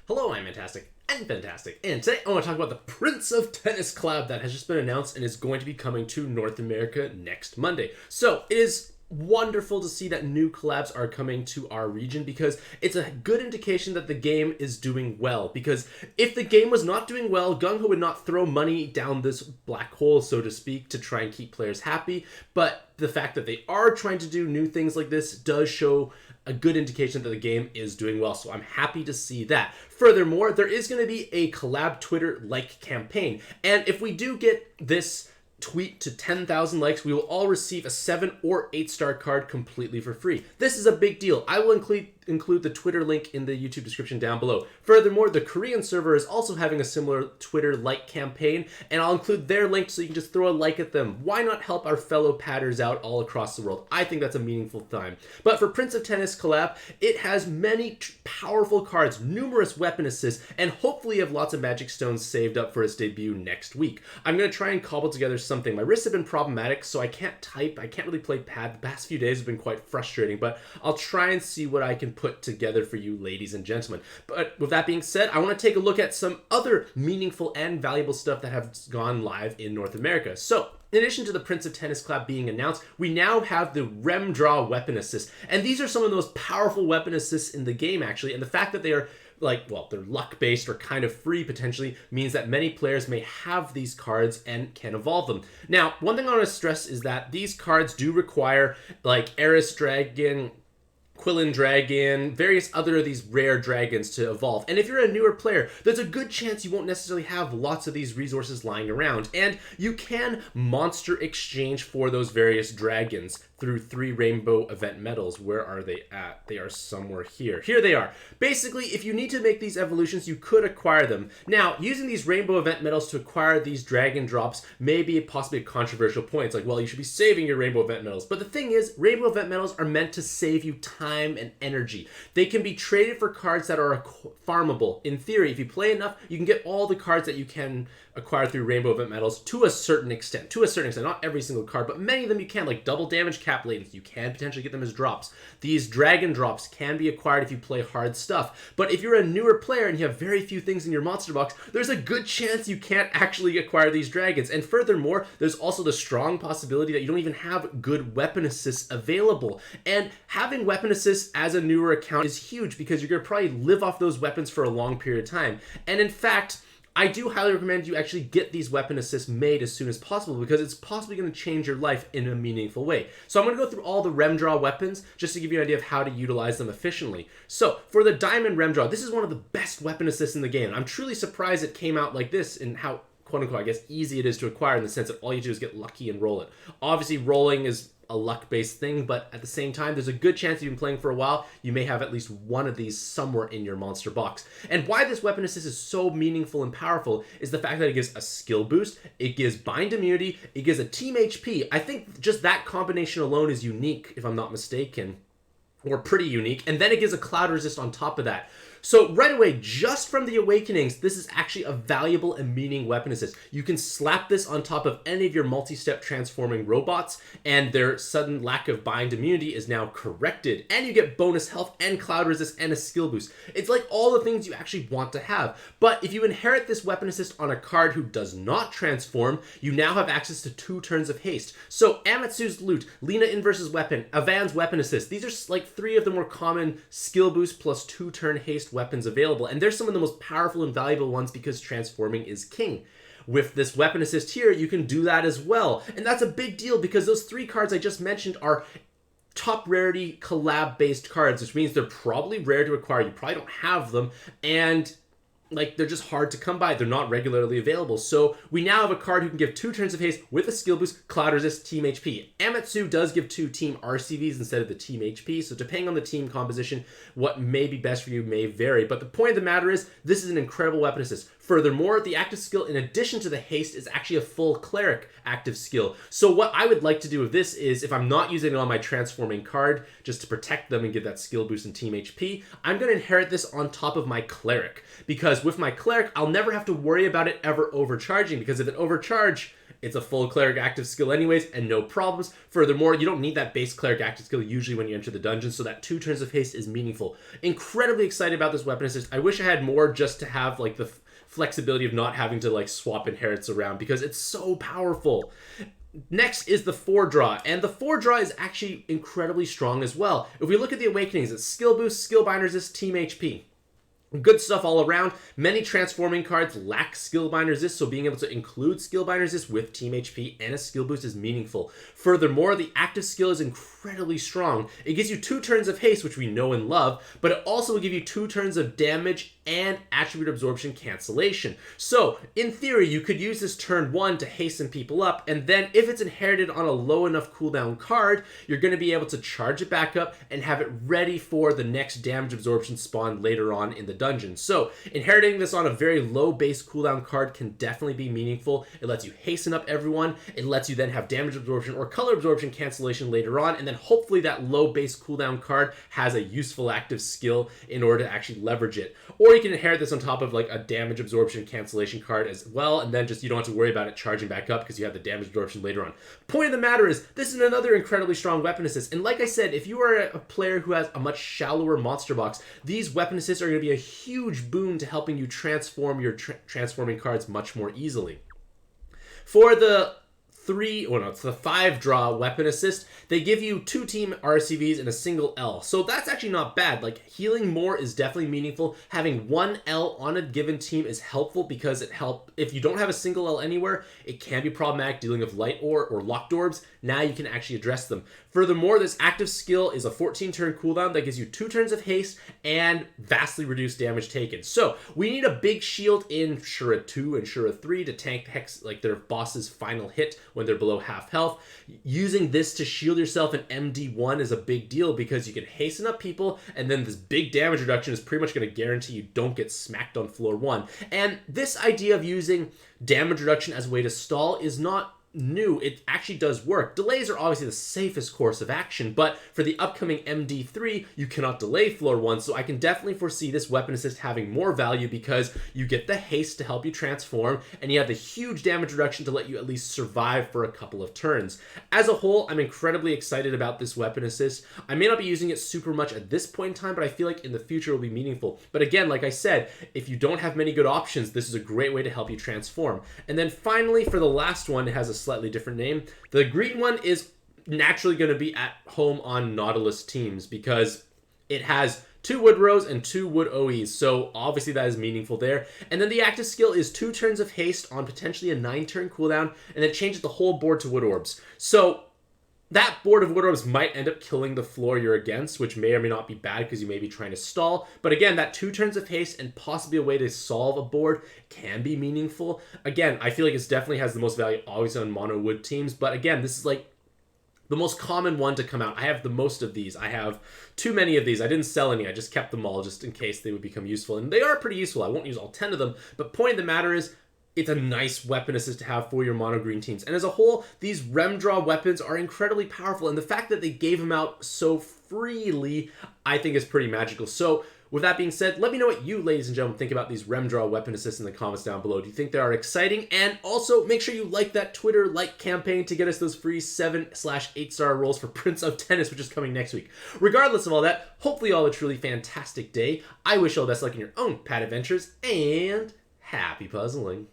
Hello, I'm Mantastic'c. I'm fantastic, and today I want to talk about the Prince of Tennis collab that has just been announced and is going to be coming to North America next Monday. So it is wonderful to see that new collabs are coming to our region because it's a good indication that the game is doing well. Because if the game was not doing well, Gung-Ho would not throw money down this black hole, so to speak, to try and keep players happy. But the fact that they are trying to do new things like this does show a good indication that the game is doing well, so I'm happy to see that. Furthermore, there is going to be a collab Twitter-like campaign, and if we do get this tweet to 10,000 likes, we will all receive a 7 or 8 star card completely for free. This is a big deal. I will include the Twitter link in the YouTube description down below. Furthermore, the Korean server is also having a similar Twitter-like campaign, and I'll include their link so you can just throw a like at them. Why not help our fellow padders out all across the world? I think that's a meaningful time. But for Prince of Tennis collab, it has many powerful cards, numerous weapon assists, and hopefully have lots of magic stones saved up for its debut next week. I'm going to try and cobble together something. My wrists have been problematic, so I can't type. I can't really play pad. The past few days have been quite frustrating, but I'll try and see what I can put together for you, ladies and gentlemen. But with that being said, I want to take a look at some other meaningful and valuable stuff that have gone live in North America. So, in addition to the Prince of Tennis collab being announced, we now have the REMDra Weapon Assist. And these are some of the most powerful weapon assists in the game, actually. And the fact that they are they're luck-based or kind of free potentially means that many players may have these cards and can evolve them. Now, one thing I want to stress is that these cards do require Eris Dragon, Quillin Dragon, various other of these rare dragons to evolve. And if you're a newer player, there's a good chance you won't necessarily have lots of these resources lying around. And you can monster exchange for those various dragons through 3 rainbow event medals. Where are they at? They are somewhere here. Here they are. Basically, if you need to make these evolutions, you could acquire them. Now, using these rainbow event medals to acquire these dragon drops may be possibly a controversial point. It's like, well, you should be saving your rainbow event medals. But the thing is, rainbow event medals are meant to save you time and energy. They can be traded for cards that are farmable. In theory, if you play enough, you can get all the cards that you can acquire through rainbow event medals to a certain extent. Not every single card, but many of them you can, like double damage cap latents. You can potentially get them as drops. These dragon drops can be acquired if you play hard stuff. But if you're a newer player and you have very few things in your monster box, there's a good chance you can't actually acquire these dragons. And furthermore, there's also the strong possibility that you don't even have good weapon assists available. And having weapon assists as a newer account is huge because you're going to probably live off those weapons for a long period of time. And in fact, I do highly recommend you actually get these weapon assists made as soon as possible because it's possibly going to change your life in a meaningful way. So I'm going to go through all the REMDra weapons just to give you an idea of how to utilize them efficiently. So for the Diamond REMDra, this is one of the best weapon assists in the game. I'm truly surprised it came out like this and how, quote-unquote, I guess, easy it is to acquire in the sense that all you do is get lucky and roll it. Obviously, rolling is a luck-based thing, but at the same time, there's a good chance you've been playing for a while, you may have at least one of these somewhere in your monster box. And why this weapon assist is so meaningful and powerful is the fact that it gives a skill boost, it gives bind immunity, it gives a team HP. I think just that combination alone is unique, if I'm not mistaken, or pretty unique, and then it gives a cloud resist on top of that. So right away, just from the Awakenings, this is actually a valuable and meaning weapon assist. You can slap this on top of any of your multi-step transforming robots, and their sudden lack of bind immunity is now corrected. And you get bonus health and cloud resist and a skill boost. It's like all the things you actually want to have. But if you inherit this weapon assist on a card who does not transform, you now have access to 2 turns of haste. So Amatsu's Loot, Lina Inverse's Weapon, Avan's weapon assist. These are like 3 of the more common skill boost plus 2 turn haste weapons available, and they're some of the most powerful and valuable ones because transforming is king. With this weapon assist here, you can do that as well, and that's a big deal because those 3 cards I just mentioned are top rarity collab based cards, which means they're probably rare to acquire. You probably don't have them, and they're just hard to come by. They're not regularly available. So we now have a card who can give 2 turns of haste with a skill boost, cloud resist, team HP. Amatsu does give 2 team RCVs instead of the team HP. So depending on the team composition, what may be best for you may vary. But the point of the matter is, this is an incredible weapon assist. Furthermore, the active skill, in addition to the haste, is actually a full cleric active skill. So what I would like to do with this is, if I'm not using it on my transforming card, just to protect them and give that skill boost and team HP, I'm going to inherit this on top of my cleric. Because with my cleric, I'll never have to worry about it ever overcharging, because if it overcharge, It's a full cleric active skill anyways, and no problems. Furthermore, you don't need that base cleric active skill usually when you enter the dungeon, so that 2 turns of haste is meaningful. Incredibly excited about this weapon assist. I wish I had more just to have like the flexibility of not having to like swap inherits around because it's so powerful. Next is the 4-draw, and the 4-draw is actually incredibly strong as well. If we look at the Awakenings, it's skill boost, skill bind resist, team HP. Good stuff all around. Many transforming cards lack skill bind resist, so being able to include skill bind resist with team HP and a skill boost is meaningful. Furthermore, the active skill is incredibly strong. It gives you 2 turns of haste, which we know and love, but it also will give you 2 turns of damage and attribute absorption cancellation. So, in theory, you could use this turn 1 to hasten people up, and then if it's inherited on a low enough cooldown card, you're going to be able to charge it back up and have it ready for the next damage absorption spawn later on in the dungeon. So, inheriting this on a very low base cooldown card can definitely be meaningful. It lets you hasten up everyone, it lets you then have damage absorption or color absorption cancellation later on, and then hopefully that low base cooldown card has a useful active skill in order to actually leverage it. Or you can inherit this on top of like a damage absorption cancellation card as well, and then just you don't have to worry about it charging back up because you have the damage absorption later on. Point of the matter is, this is another incredibly strong weapon assist, and like I said, if you are a player who has a much shallower monster box, these weapon assists are going to be a huge boon to helping you transform your transforming cards much more easily. For the 5-draw weapon assist, they give you 2 team RCVs and a single L. So that's actually not bad. Like, healing more is definitely meaningful. Having 1 L on a given team is helpful because if you don't have a single L anywhere, it can be problematic dealing with light ore or locked orbs. Now you can actually address them. Furthermore, this active skill is a 14-turn cooldown that gives you 2 turns of haste and vastly reduced damage taken. So we need a big shield in Shura 2 and Shura 3 to tank Hex, like their boss's final hit when they're below half health. Using this to shield yourself in MD1 is a big deal because you can hasten up people, and then this big damage reduction is pretty much going to guarantee you don't get smacked on floor 1. And this idea of using damage reduction as a way to stall is not new. It actually does work. Delays are obviously the safest course of action, but for the upcoming MD3, you cannot delay floor 1, so I can definitely foresee this weapon assist having more value because you get the haste to help you transform, and you have the huge damage reduction to let you at least survive for a couple of turns. As a whole, I'm incredibly excited about this weapon assist. I may not be using it super much at this point in time, but I feel like in the future it will be meaningful. But again, like I said, if you don't have many good options, this is a great way to help you transform. And then finally, for the last one, it has a slightly different name. The green one is naturally going to be at home on Nautilus teams because it has 2 wood rows and 2 wood OEs, so obviously that is meaningful there. And then the active skill is 2 turns of haste on potentially a 9-turn cooldown, and it changes the whole board to wood orbs. So that board of wood orbs might end up killing the floor you're against, which may or may not be bad because you may be trying to stall. But again, that 2 turns of haste and possibly a way to solve a board can be meaningful. Again, I feel like it definitely has the most value always on mono wood teams. But again, this is like the most common one to come out. I have the most of these. I have too many of these. I didn't sell any. I just kept them all just in case they would become useful. And they are pretty useful. I won't use all 10 of them. But point of the matter is, it's a nice weapon assist to have for your mono green teams. And as a whole, these REMDra weapons are incredibly powerful. And the fact that they gave them out so freely, I think is pretty magical. So with that being said, let me know what you, ladies and gentlemen, think about these REMDra weapon assists in the comments down below. Do you think they are exciting? And also, make sure you like that Twitter like campaign to get us those free 7/8-star rolls for Prince of Tennis, which is coming next week. Regardless of all that, hopefully you all have a truly fantastic day. I wish you all the best luck in your own pad adventures, and happy puzzling.